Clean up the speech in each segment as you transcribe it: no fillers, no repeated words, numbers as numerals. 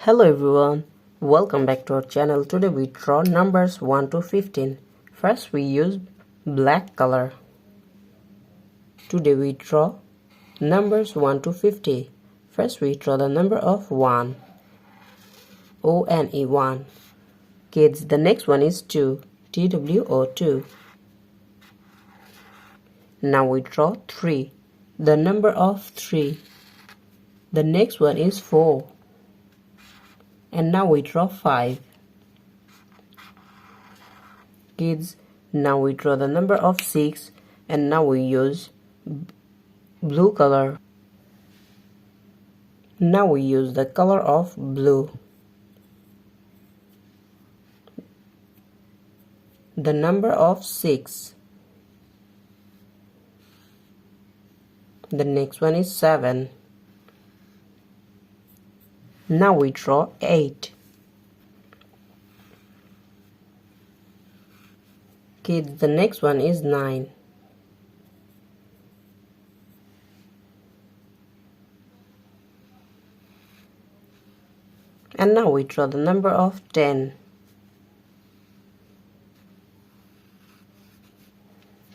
Hello everyone, welcome back to our channel. Today we draw numbers 1 to 15. First we use black color. Today we draw numbers 1 to 50. First we draw the number of 1. O-N-E 1. Kids, the next one is 2. T-W-O 2. Now we draw 3. The number of 3. The next one is 4. And now we draw 5. Kids, now we draw the number of 6, and now we use blue color. Now we use the color of blue. The number of 6. The next one is 7. Now we draw 8. Kids, the next one is 9. And now we draw the number of 10.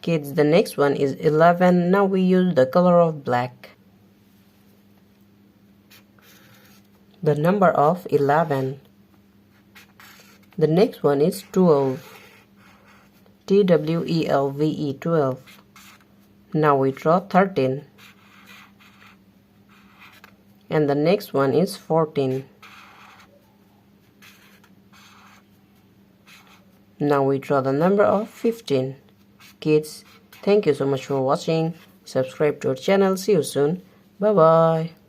Kids, the next one is 11. Now we use the color of black. The number of 11. The next one is 12. T-W-E-L-V-E 12. Now we draw 13. And the next one is 14. Now we draw the number of 15. Kids, thank you so much for watching. Subscribe to our channel. See you soon. Bye bye.